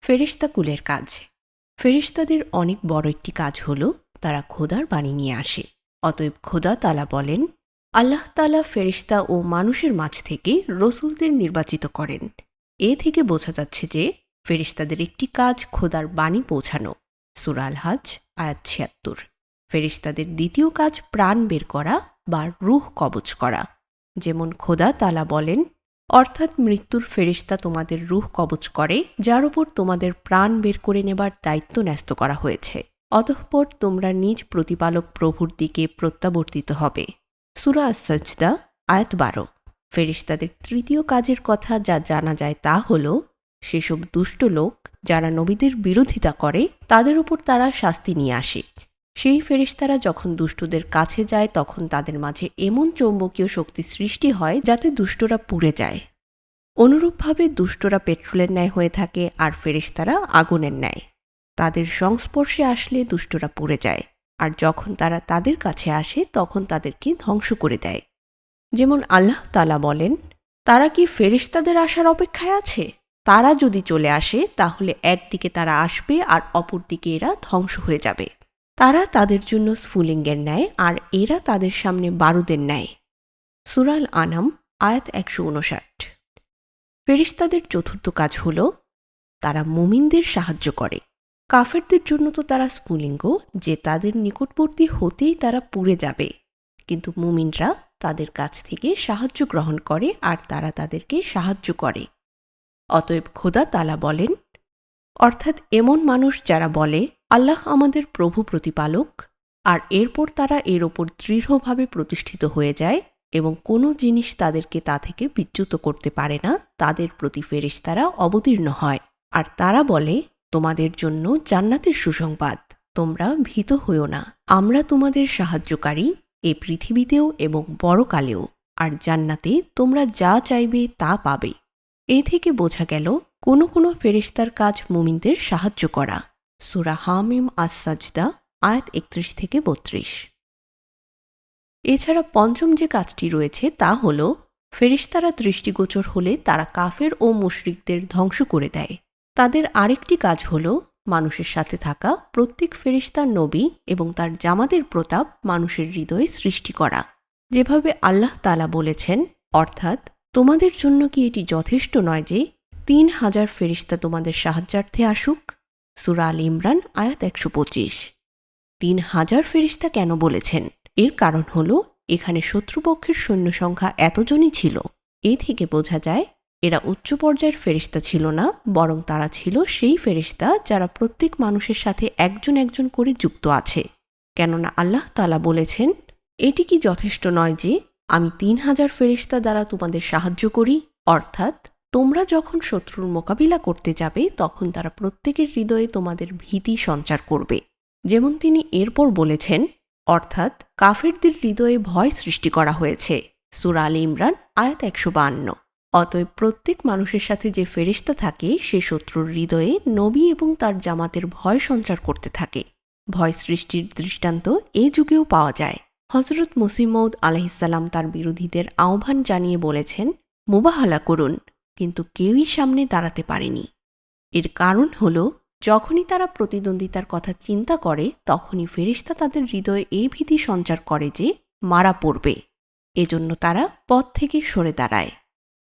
ফেরেশতাকুলের কাজ। ফেরেশতাদের অনেক বড় একটি কাজ হল তারা খোদার বাণী নিয়ে আসে। অতএব খোদা তাআলা বলেন, আল্লাহ তাআলা ফেরেশতা ও মানুষের মাঝ থেকে রসুলদের নির্বাচিত করেন। এ থেকে বোঝা যাচ্ছে যে ফেরেশতাদের একটি কাজ খোদার বাণী পৌঁছানো। সূরা আল হাজ আয়াত ৭৬। ফেরেশতাদের দ্বিতীয় কাজ প্রাণ বের করা বা রূহ কবজ করা। যেমন খোদা তাআলা বলেন, অর্থাৎ মৃত্যুর ফেরেশতা তোমাদের রূহ কবজ করে যার উপর তোমাদের প্রাণ বের করে নেবার দায়িত্ব ন্যস্ত করা হয়েছে। অতঃপর তোমরা নিজ প্রতিপালক প্রভুর দিকে প্রত্যাবর্তিত হবে। সূরা আস-সাজদা আয়াত ১২। ফেরেশতাদের তৃতীয় কাজের কথা যা জানা যায় তা হল সেসব দুষ্ট লোক যারা নবীদের বিরোধিতা করে তাদের উপর তারা শাস্তি নিয়ে আসে। সেই ফেরেশতারা যখন দুষ্টদের কাছে যায় তখন তাদের মাঝে এমন চৌম্বকীয় শক্তি সৃষ্টি হয় যাতে দুষ্টরা পুড়ে যায়। অনুরূপভাবে দুষ্টরা পেট্রোলের ন্যায় হয়ে থাকে আর ফেরেশতারা আগুনের ন্যায়। তাদের সংস্পর্শে আসলে দুষ্টরা পুড়ে যায়, আর যখন তারা তাদের কাছে আসে তখন তাদেরকে ধ্বংস করে দেয়। যেমন আল্লাহ তাআলা বলেন, তারা কি ফেরেশতাদের আসার অপেক্ষায় আছে? তারা যদি চলে আসে তাহলে একদিকে তারা আসবে আর অপরদিকে এরা ধ্বংস হয়ে যাবে। তারা তাদের জন্য স্ফুলিঙ্গের ন্যায় আর এরা তাদের সামনে বারুদের ন্যায়। সূরা আল আনাম আয়াত ১৫৯। ফেরেশতাদের চতুর্থ কাজ হল তারা মুমিনদের সাহায্য করে। কাফেরদের জন্য তো তারা স্ফুলিঙ্গ যে তাদের নিকটবর্তী হতেই তারা পুড়ে যাবে, কিন্তু মুমিনরা তাদের কাছ থেকে সাহায্য গ্রহণ করে আর তারা তাদেরকে সাহায্য করে। অতএব খোদা তাআলা বলেন, অর্থাৎ এমন মানুষ যারা বলে আল্লাহ আমাদের প্রভু প্রতিপালক, আর এরপর তারা এর ওপর দৃঢ়ভাবে প্রতিষ্ঠিত হয়ে যায় এবং কোনো জিনিস তাদেরকে তা থেকে বিচ্যুত করতে পারে না, তাদের প্রতি ফেরেশতারা অবতীর্ণ হয়। আর তারা বলে, তোমাদের জন্য জান্নাতের সুসংবাদ, তোমরা ভীত হইও না, আমরা তোমাদের সাহায্যকারী এ পৃথিবীতেও এবং পরকালেও, আর জান্নাতে তোমরা যা চাইবে তা পাবে। এ থেকে বোঝা গেল কোনো কোনো ফেরেশতার কাজ মুমিনদের সাহায্য করা। সূরা হামিম আস-সাজদা আয়াত ৩১-৩২। এছাড়া পঞ্চম যে কাজটি রয়েছে তা হল ফেরেশতারা দৃষ্টিগোচর হলে তারা কাফের ও মুশরিকদের ধ্বংস করে দেয়। তাদের আরেকটি কাজ হল মানুষের সাথে থাকা প্রত্যেক ফেরেশতার নবী এবং তার জামাতের প্রতাপ মানুষের হৃদয়ে সৃষ্টি করা। যেভাবে আল্লাহ তাআলা বলেছেন, অর্থাৎ তোমাদের জন্য কি এটি যথেষ্ট নয় যে ৩,০০০ ফেরেশতা তোমাদের সাহায্যার্থে আসুক? সূরা আল ইমরান আয়াত ১২৫। ৩,০০০ ফেরেশতা কেন বলেছেন? এর কারণ হল এখানে শত্রুপক্ষের সৈন্য সংখ্যা এতজনই ছিল। এ থেকে বোঝা যায় এরা উচ্চ পর্যায়ের ফেরেশতা ছিল না, বরং তারা ছিল সেই ফেরেশতা যারা প্রত্যেক মানুষের সাথে একজন একজন করে যুক্ত আছে। কেননা আল্লাহ তাআলা বলেছেন, এটি কি যথেষ্ট নয় যে আমি ৩,০০০ ফেরেশতা দ্বারা তোমাদের সাহায্য করি? অর্থাৎ তোমরা যখন শত্রুর মোকাবিলা করতে যাবে তখন তারা প্রত্যেকের হৃদয়ে তোমাদের ভীতি সঞ্চার করবে। যেমন তিনি এরপর বলেছেন, অর্থাৎ কাফেরদের হৃদয়ে ভয় সৃষ্টি করা হয়েছে। সূরা আল ইমরান আয়াত ১৫২। অতএব প্রত্যেক মানুষের সাথে যে ফেরেশতা থাকে সে শত্রুর হৃদয়ে নবী এবং তার জামাতের ভয় সঞ্চার করতে থাকে। ভয় সৃষ্টির দৃষ্টান্ত এ যুগেও পাওয়া যায়। হযরত মসিহ মাউদ আলাইহিসসালাম তার বিরোধীদের আহ্বান জানিয়ে বলেছেন, মুবাহালা করুন, কিন্তু কেউই সামনে দাঁড়াতে পারেনি। এর কারণ হল যখনই তারা প্রতিদ্বন্দ্বিতার কথা চিন্তা করে তখনই ফেরেশতা তাদের হৃদয়ে এই ভীতি সঞ্চার করে যে মারা পড়বে। এজন্য তারা পথ থেকে সরে দাঁড়ায়।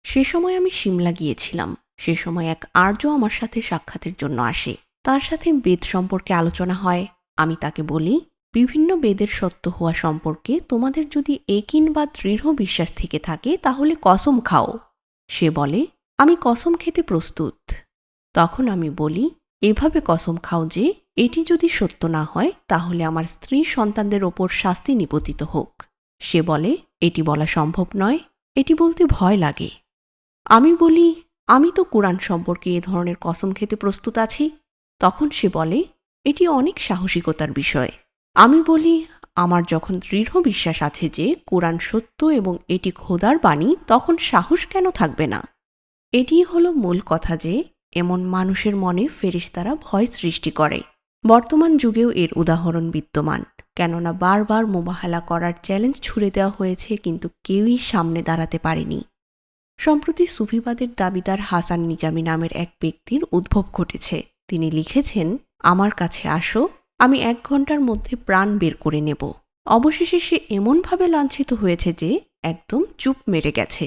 সে সময় আমি সিমলা গিয়েছিলাম। সে সময় এক আর্য আমার সাথে সাক্ষাতের জন্য আসে। তার সাথে বেদ সম্পর্কে আলোচনা হয়। আমি তাকে বলি, বিভিন্ন বেদের সত্য হওয়া সম্পর্কে তোমাদের যদি একিন বা দৃঢ় বিশ্বাস থেকে থাকে তাহলে কসম খাও। সে বলে, আমি কসম খেতে প্রস্তুত। তখন আমি বলি, এভাবে কসম খাও যে এটি যদি সত্য না হয় তাহলে আমার স্ত্রী সন্তানদের ওপর শাস্তি নিপতিত হোক। সে বলে, এটি বলা সম্ভব নয়, এটি বলতে ভয় লাগে। আমি বলি, আমি তো কুরআন সম্পর্কে এ ধরনের কসম খেতে প্রস্তুত আছি। তখন সে বলে, এটি অনেক সাহসিকতার বিষয়। আমি বলি, আমার যখন দৃঢ় বিশ্বাস আছে যে কুরআন সত্য এবং এটি খোদার বাণী, তখন সাহস কেন থাকবে না? এটিই হলো মূল কথা যে এমন মানুষের মনে ফেরেশতারা ভয় সৃষ্টি করে। বর্তমান যুগেও এর উদাহরণ বিদ্যমান, কেননা বারবার মুবাহালা করার চ্যালেঞ্জ ছুড়ে দেওয়া হয়েছে কিন্তু কেউই সামনে দাঁড়াতে পারেনি। সম্প্রতি সুফিবাদের দাবিদার হাসান নিজামী নামের এক ব্যক্তির উদ্ভব ঘটেছে। তিনি লিখেছেন, আমার কাছে আসো, আমি 1 ঘন্টার মধ্যে প্রাণ বের করে নেব। অবশেষে সে এমনভাবে লাঞ্ছিত হয়েছে যে একদম চুপ মেরে গেছে।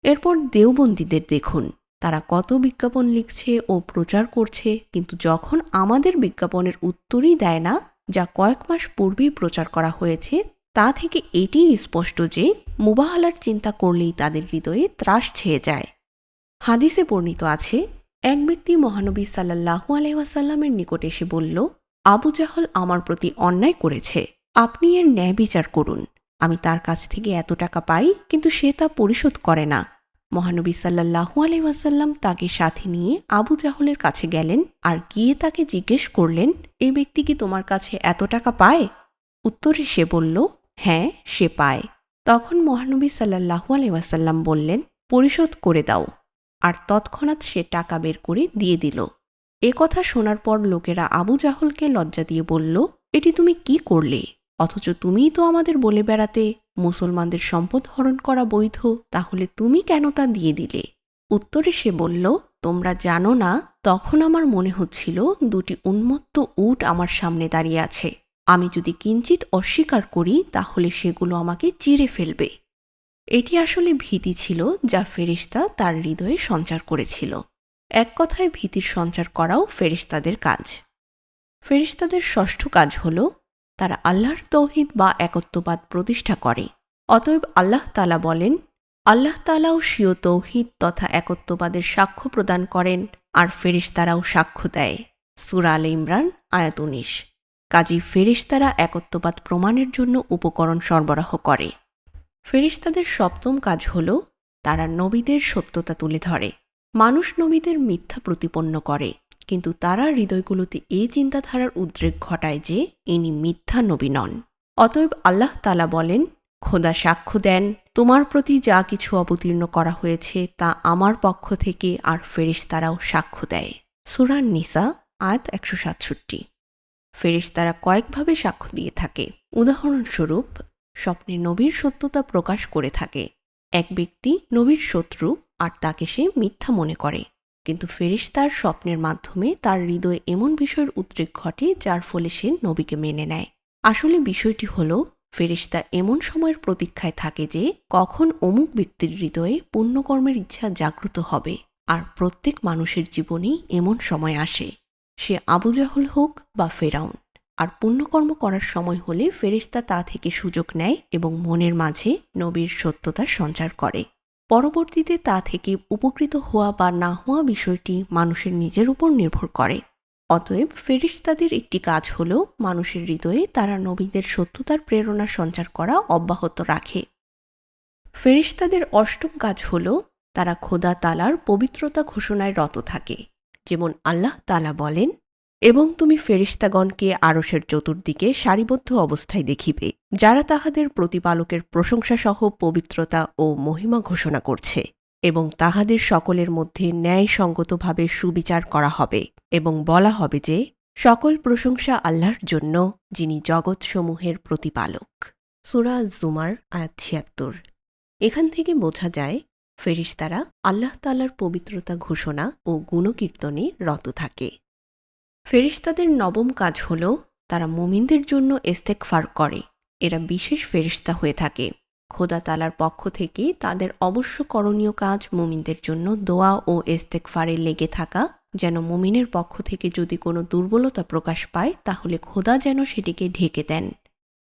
এরপর দেওবন্দীদের দেখুন, তারা কত বিজ্ঞাপন লিখছে ও প্রচার করছে, কিন্তু যখন আমাদের বিজ্ঞাপনের উত্তরই দেয় না, যা কয়েক মাস পূর্বেই প্রচার করা হয়েছে, তা থেকে এটিই স্পষ্ট যে মুবাহালার চিন্তা করলেই তাদের হৃদয়ে ত্রাস ছেয়ে যায়। হাদিসে বর্ণিত আছে, এক ব্যক্তি মহানবী সাল্লাল্লাহু আলাইহি ওয়াসাল্লামের নিকট এসে বলল, আবু জাহল আমার প্রতি অন্যায় করেছে, আপনি এর ন্যায় বিচার করুন। আমি তার কাছ থেকে এত টাকা পাই, কিন্তু সে তা পরিশোধ করে না। মহানবী সাল্লাল্লাহু আলাইহি ওয়াসাল্লাম তাকে সাথে নিয়ে আবু জাহলের কাছে গেলেন আর গিয়ে তাকে জিজ্ঞেস করলেন, এই ব্যক্তি কি তোমার কাছে এত টাকা পায়? উত্তরে সে বলল, হ্যাঁ, সে পায়। তখন মহানবী সাল্লাল্লাহু আলাইহি ওয়াসাল্লাম বললেন, পরিশোধ করে দাও। আর তৎক্ষণাৎ সে টাকা বের করে দিয়ে দিল। এ কথা শোনার পর লোকেরা আবু জাহলকে লজ্জা দিয়ে বলল, এটি তুমি কি করলে? অথচ তুমিই তো আমাদের বলে বেড়াতে মুসলমানদের সম্পদ হরণ করা বৈধ, তাহলে তুমি কেন তা দিয়ে দিলে? উত্তরে সে বলল, তোমরা জানো না, তখন আমার মনে হচ্ছিল 2টি উন্মত্ত উট আমার সামনে দাঁড়িয়ে আছে। আমি যদি কিঞ্চিত অস্বীকার করি তাহলে সেগুলো আমাকে চিরে ফেলবে। এটি আসলে ভীতি ছিল যা ফেরেশতা তার হৃদয়ে সঞ্চার করেছিল। এক কথায় ভীতির সঞ্চার করাও ফেরেশতাদের কাজ। ফেরেশতাদের ষষ্ঠ কাজ হল, তারা আল্লাহর তৌহিদ বা একত্ববাদ প্রতিষ্ঠা করে। অতএব আল্লাহ তাআলা বলেন, আল্লাহ তাআলাও স্বীয় তৌহিদ তথা একত্ববাদের সাক্ষ্য প্রদান করেন আর ফেরেশতারাও সাক্ষ্য দেয়। সূরা আলে ইমরান আয়াত 19। কাজেই ফেরেশতারা একত্ববাদ প্রমাণের জন্য উপকরণ সরবরাহ করে। ফেরেশতাদের সপ্তম কাজ হল, তারা নবীদের সত্যতা তুলে ধরে। মানুষ নবীদের মিথ্যা প্রতিপন্ন করে, কিন্তু তারা হৃদয়গুলোতে এই চিন্তাধারার উদ্রেক ঘটায় যে ইনি মিথ্যা নবী নন। অতএব আল্লাহ তাআলা বলেন, খোদা সাক্ষ্য দেন, তোমার প্রতি যা কিছু অবতীর্ণ করা হয়েছে তা আমার পক্ষ থেকে, আর ফেরেশতারাও সাক্ষ্য দেয়। সূরা নিসা আয়াত 167। ফেরেশতারা কয়েকভাবে সাক্ষ্য দিয়ে থাকে। উদাহরণস্বরূপ, স্বপ্নে নবীর সত্যতা প্রকাশ করে থাকে। এক ব্যক্তি নবীর শত্রু আর তাকে সে মিথ্যা মনে করে, কিন্তু ফেরেশতার স্বপ্নের মাধ্যমে তার হৃদয়ে এমন বিষয়ের উদ্রেক ঘটে যার ফলে সে নবীকে মেনে নেয়। আসলে বিষয়টি হল, ফেরেশতা এমন সময়ের প্রতীক্ষায় থাকে যে কখন অমুক ব্যক্তির হৃদয়ে পুণ্যকর্মের ইচ্ছা জাগ্রত হবে। আর প্রত্যেক মানুষের জীবনেই এমন সময় আসে, সে আবু জাহল হোক বা ফেরাউন। আর পুণ্যকর্ম করার সময় হলে ফেরেশতা তা থেকে সুযোগ নেয় এবং মনের মাঝে নবীর সত্যতার সঞ্চার করে। পরবর্তীতে তা থেকে উপকৃত হওয়া বা না হওয়া বিষয়টি মানুষের নিজের উপর নির্ভর করে। অতএব ফেরেশতাদের একটি কাজ হল, মানুষের হৃদয়ে তারা নবীদের সত্যতার প্রেরণা সঞ্চার করা অব্যাহত রাখে। ফেরেশতাদের অষ্টম কাজ হল, তারা খোদা তাআলার পবিত্রতা ঘোষণায় রত থাকে। যেমন আল্লাহ তাআলা বলেন, এবং তুমি ফেরেশতাগণকে আরশের চতুর্দিকে সারিবদ্ধ অবস্থায় দেখিবে, যারা তাহাদের প্রতিপালকের প্রশংসাসহ পবিত্রতা ও মহিমা ঘোষণা করছে, এবং তাহাদের সকলের মধ্যে ন্যায়সঙ্গতভাবে সুবিচার করা হবে, এবং বলা হবে যে সকল প্রশংসা আল্লাহর জন্য, যিনি জগৎসমূহের প্রতিপালক। সূরা জুমার আয়াত 76। এখান থেকে বোঝা যায় ফেরেশতারা আল্লাহ তাআলার পবিত্রতা ঘোষণা ও গুণকীর্তনে রত থাকে। ফেরেশতাদের নবম কাজ হল, তারা মুমিনদের জন্য ইস্তেগফার করে। এরা বিশেষ ফেরেশতা হয়ে থাকে। খোদা তাআলার পক্ষ থেকে তাদের অবশ্য করণীয় কাজ মুমিনদের জন্য দোয়া ও ইস্তেগফারে লেগে থাকা, যেন মুমিনের পক্ষ থেকে যদি কোনো দুর্বলতা প্রকাশ পায় তাহলে খোদা যেন সেটিকে ঢেকে দেন।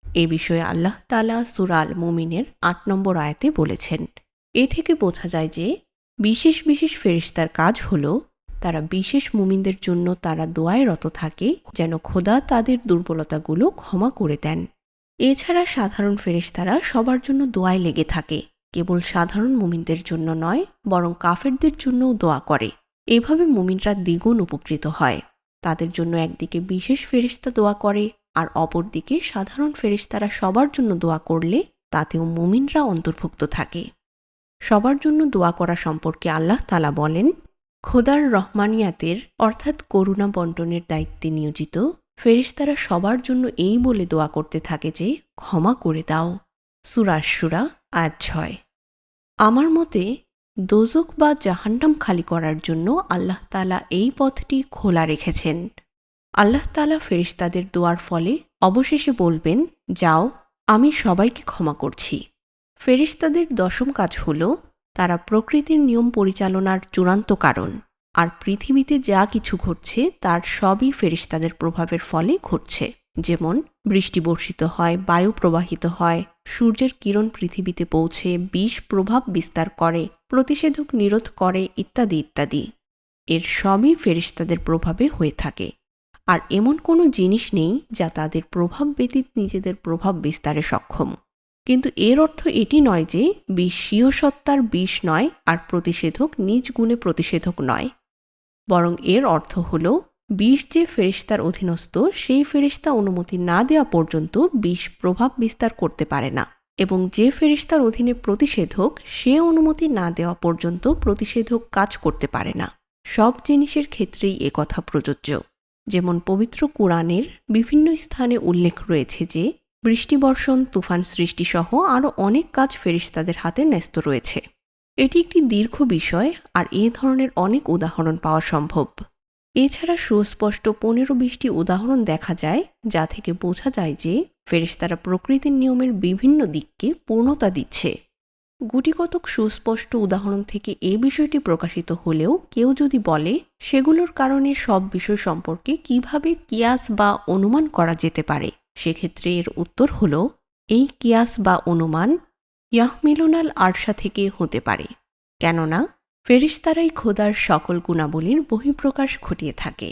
এ বিষয়ে আল্লাহ তাআলা সূরা আল মুমিনের 8 নম্বর আয়াতে বলেছেন। এ থেকে বোঝা যায় যে বিশেষ বিশেষ ফেরেশতার কাজ হল, তারা বিশেষ মুমিনদের জন্য তারা দোয়ায় রত থাকে যেন খোদা তাদের দুর্বলতাগুলো ক্ষমা করে দেন। এছাড়া সাধারণ ফেরেশতারা সবার জন্য দোয়ায় লেগে থাকে। কেবল সাধারণ মুমিনদের জন্য নয়, বরং কাফেরদের জন্যও দোয়া করে। এভাবে মুমিনরা দ্বিগুণ উপকৃত হয়। তাদের জন্য একদিকে বিশেষ ফেরেশতা দোয়া করে, আর অপরদিকে সাধারণ ফেরেশতারা সবার জন্য দোয়া করলে তাতেও মুমিনরা অন্তর্ভুক্ত থাকে। সবার জন্য দোয়া করা সম্পর্কে আল্লাহ তাআলা বলেন, খোদার রহমানিয়াতের অর্থাৎ করুণা বন্টনের দায়িত্বে নিয়োজিত ফেরেশতারা সবার জন্য এই বলে দোয়া করতে থাকে যে ক্ষমা করে দাও। সূরা আশ-শূরা আয়াত 6। আমার মতে দোজখ বা জাহান্নাম খালি করার জন্য আল্লাহ তাআলা এই পথটি খোলা রেখেছেন। আল্লাহ তাআলা ফেরেশতাদের দোয়ার ফলে অবশেষে বলবেন, যাও, আমি সবাইকে ক্ষমা করছি। ফেরেশতাদের দশম কাজ হল তারা প্রকৃতির নিয়ম পরিচালনার চূড়ান্ত কারণ, আর পৃথিবীতে যা কিছু ঘটছে তার সবই ফেরেশতাদের প্রভাবের ফলে ঘটছে। যেমন বৃষ্টি বর্ষিত হয়, বায়ু প্রবাহিত হয়, সূর্যের কিরণ পৃথিবীতে পৌঁছে বিষ প্রভাব বিস্তার করে, প্রতিষেধক নিরোধ করে, ইত্যাদি ইত্যাদি। এর সবই ফেরেশতাদের প্রভাবে হয়ে থাকে। আর এমন কোনো জিনিস নেই যা তাদের প্রভাব ব্যতীত নিজেদের প্রভাব বিস্তারে সক্ষম। কিন্তু এর অর্থ এটি নয় যে বিষ স্বীয় সত্তার বিষ নয় আর প্রতিষেধক নিজ গুণে প্রতিষেধক নয়, বরং এর অর্থ হল বিষ যে ফেরেশতার অধীনস্থ সেই ফেরেশতা অনুমতি না দেওয়া পর্যন্ত বিষ প্রভাব বিস্তার করতে পারে না, এবং যে ফেরেশতার অধীনে প্রতিষেধক সে অনুমতি না দেওয়া পর্যন্ত প্রতিষেধক কাজ করতে পারে না। সব জিনিসের ক্ষেত্রেই একথা প্রযোজ্য। যেমন পবিত্র কুরআনের বিভিন্ন স্থানে উল্লেখ রয়েছে যে বৃষ্টিবর্ষণ, তুফান সৃষ্টিসহ আরও অনেক কাজ ফেরেশতাদের হাতে ন্যস্ত রয়েছে। এটি একটি দীর্ঘ বিষয়, আর এ ধরনের অনেক উদাহরণ পাওয়া সম্ভব। এছাড়া সুস্পষ্ট 15-20টি উদাহরণ দেখা যায়, যা থেকে বোঝা যায় যে ফেরেশতারা প্রকৃতির নিয়মের বিভিন্ন দিককে পূর্ণতা দিচ্ছে। গুটিকতক সুস্পষ্ট উদাহরণ থেকে এ বিষয়টি প্রকাশিত হলেও কেউ যদি বলে সেগুলোর কারণে সব বিষয় সম্পর্কে কিভাবে কিয়াস বা অনুমান করা যেতে পারে, সেক্ষেত্রে এর উত্তর হল এই কিয়াস বা অনুমান ইয়াহমিলুনাল আরশা থেকে হতে পারে, কেননা ফেরেশতারাই খোদার সকল গুণাবলীর বহিঃপ্রকাশ ঘটিয়ে থাকে।